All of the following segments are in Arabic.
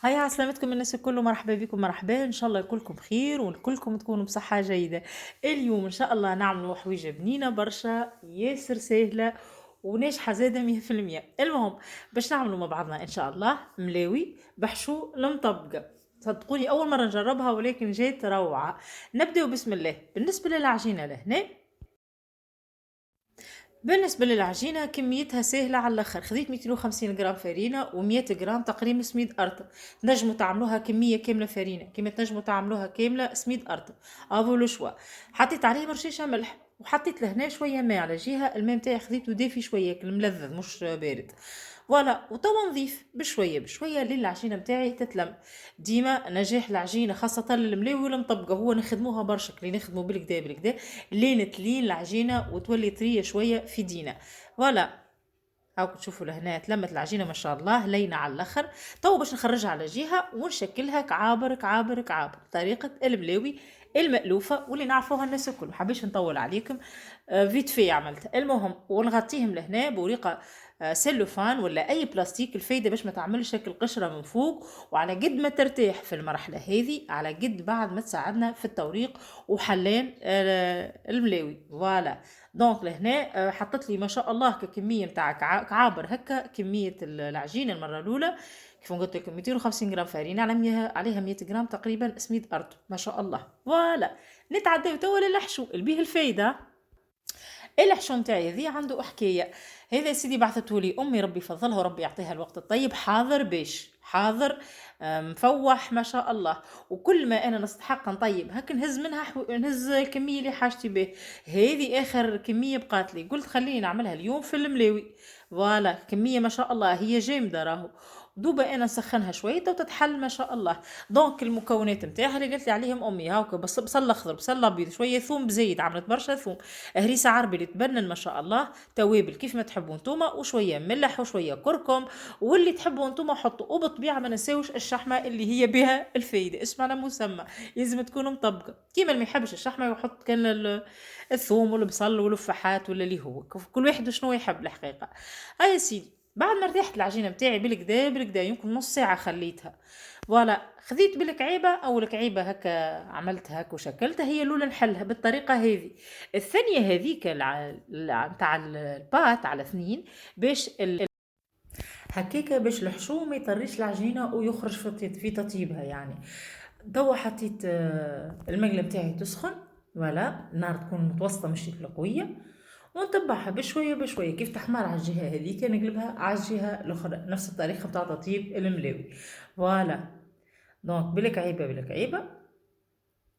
هيا عسلامتكم الناس الكل، مرحبا بكم، مرحبا، ان شاء الله كلكم بخير وكلكم تكونوا بصحة جيدة. اليوم ان شاء الله نعملوا حويجة بنينة برشا، ياسر سهلة وناجحة زادة 100%. المهم باش نعملوا مع بعضنا ان شاء الله ملاوي بحشو المطبقة. صدقوني اول مرة نجربها ولكن جات روعة. نبدأ بسم الله. بالنسبة للعجينة لهنا، بالنسبة للعجينة كميتها سهلة على الآخر. خذيت 250 جرام فرينة و100 جرام تقريبا سميد أرطب. تنجموا تعملوها كمية كاملة فرينة كما تنجموا تعملوها كاملة سميد أرطب، افو لو شوا. حطيت عليه رشيشة ملح وحطيت لهنا شوية ماء على جهة. الماء نتاعي خذيته دافي شوية الملذذ مش بارد. فوالا، وتوا نضيف بشوية بشوية للعجينة نتاعي تتلم. ديما نجاح العجينة خاصة الملاوي والمطبقة هو نخدموها برشا كلي نخدمو بالكدا بالكدا لين تلين العجينة وتولي طرية شوية في دينا. فوالا، هاكو تشوفوا لهنا تلمت العجينة ما شاء الله لينة على الاخر. تو باش نخرجها على جهة ونشكلها كعابر كعابر كعابر طريقة الملاوي المألوفة واللي نعرفوها الناس الكل. محبيش نطول عليكم. فيت في عملت المهم ونغطيهم لهنا بورقة سيلوفان ولا اي بلاستيك. الفايدة باش ما تعملش شكل قشرة من فوق، وعلى قد ما ترتاح في المرحلة هذه على قد بعد ما تساعدنا في التوريق وحلان الملاوي. فوالا، دونك لهنا حطت لي ما شاء الله ككميه نتاع كعابر هكا كميه العجينه المره الاولى. كيف قلت لكم 250 جرام فرينه عليها 100 جرام تقريبا سميد ارض ما شاء الله. فوالا، نتعداو توا للحشو اللي بيه الفايده. الحشو نتاعي ذي عنده حكايه. هذا يا سيدي بعثته لي امي ربي يفضلها وربي يعطيها الوقت الطيب. حاضر باش حاضر، مفوح ما شاء الله. وكل ما انا نستحق نطيب هك نهز منها نهز الكميه اللي حاجتي به. هذه اخر كميه بقات لي، قلت خليني نعملها اليوم في الملاوي. فوالا، كميه ما شاء الله هي جامده راهو. دوبا انا نسخنها شويه وتتحل ما شاء الله. دونك المكونات نتاعها اللي قلت لي عليهم امي هاكا بصل اخضر بصل ابيض شويه ثوم بزيد عملت برشا ثوم، هريسه عربي اللي تبنن ما شاء الله، توابل كيف ما تحبوا نتوما وشويه ملح وشويه كركم. واللي تحبوا نتوما حطوا. وبالطبيعه ما نساوش الشحمه اللي هي بها الفايده اسمها مسمى. لازم تكون مطبقه. كيما اللي ما يحبش الشحمه يحط كان الثوم والبصل والفحات ولا اللي هو كل واحد شنو يحب الحقيقه. هاي يا سيدي، بعد ما رتاحت العجينه بتاعي بالكدا بالكدا يمكن نص ساعه خليتها. فوالا، خذيت بالكعيبه او الكعيبه هكا عملتها هكا وشكلتها. هي الاولى نحلها بالطريقه هذه. الثانيه هذيك نتاع البات على اثنين باش هكاكا باش الحشو ما يطريش العجينه ويخرج في تطيبها يعني. توا حطيت المقله بتاعي تسخن. فوالا، النار تكون متوسطه مش قويه. ونتبعها بشويه بشويه كيف تحمر على الجهه هذيك نقلبها على الجهه الاخرى نفس الطريقه بتاع تطيب الملاوي. فوالا، دونك بالكعيبه بالكعيبه.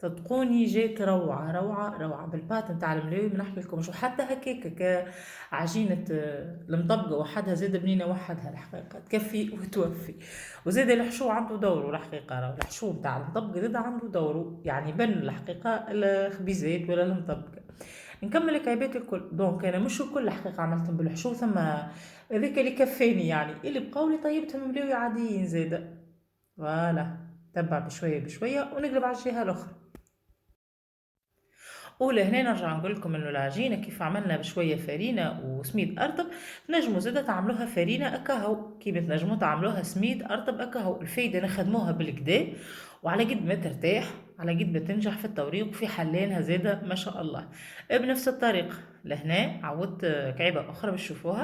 صدقوني جات روعة روعة روعة بالبات نتاع الملاوي. ما نحكي لكمش. وحتى هكاك كعجينة المطبقة وحدها زاد بنينة وحدها الحقيقة تكفي وتوفي. وزاد الحشو عنده دوره الحقيقة. راهو الحشو نتاع المطبقة زاد عنده دوره يعني بن الحقيقة الخبيزات ولا المطبقة. نكمل الكعيبات الكل. دونك انا مش الكل الحقيقة عملتهم بالحشو، ثم هذاك اللي كفاني يعني. اللي بقولي طيبتهم ملاوي عاديين زادة. فوالا، تبع بشوية بشوية ونقلب على الجهة الأخرى. ولهنا نرجع نقول لكم انه العجينه كيف عملنا بشويه فرينه وسميد ارطب تنجموا زاده تعملوها فرينه اكاهو كيف تنجموا تعملوها سميد ارطب اكاهو. الفايده نخدموها بالكدا وعلى قد ما ترتاح على قد ما تنجح في التوريق وفي حلانها زاده ما شاء الله. بنفس الطريقه لهنا عودت كعبه اخرى باش تشوفوها.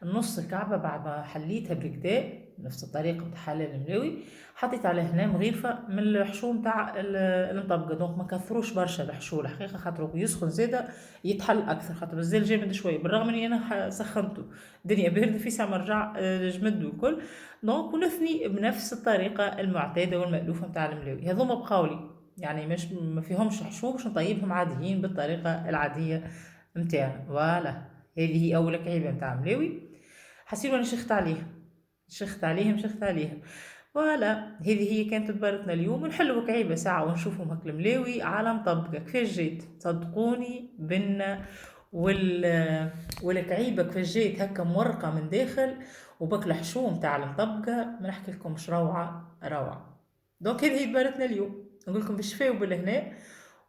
النص الكعبة بعد ما حليتها بالكدا نفس الطريقة بتاع حلال الملاوي. حطيت على هنا مغيرفة من الحشو نتاع المطبقة. دونك ما كثروش برشا الحشو الحقيقة خاطر يسخن زادا يتحل أكثر خاطر مازال جامد شوية بالرغم اني انا سخنته. الدنيا باردة في ساعة ما رجع جمد والكل. دونك ونثني بنفس الطريقة المعتادة والمألوفة نتاع الملاوي. هذوما بقاولي يعني مش ما فيهمش حشو باش نطيبهم عاديين بالطريقة العادية نتاعنا. فوالا، هذه هي أول كعيبة نتاع ملاوي. حسيت وانا شخت عليهم شخت عليهم. فوالا، هذه هي كانت تبارتنا اليوم. ونحلوا كعيبة ساعة ونشوفهم هاك الملاوي على مطبقة كيفاش جيت. صدقوني بنا والكعيبة كيفاش جيت هكا مورقة من داخل وبك الحشو متاع المطبقة ما نحكي لكمش روعة روعة. دونك هذه هي تبارتنا اليوم. نقول لكم بالشفاء وبالهنا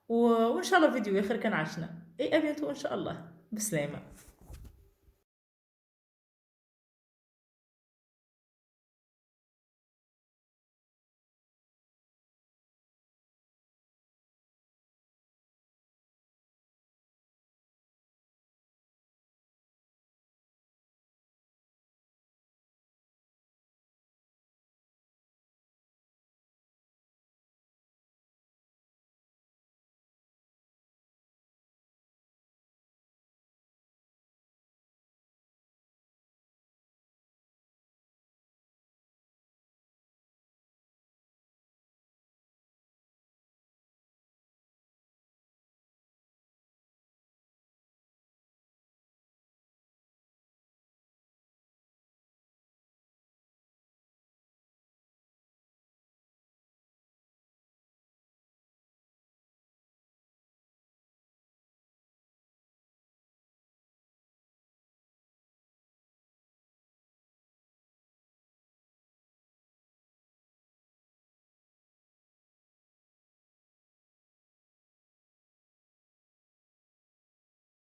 وان شاء الله فيديو اخر كان عشنا. اي ابيتو ان شاء الله. بسلامة.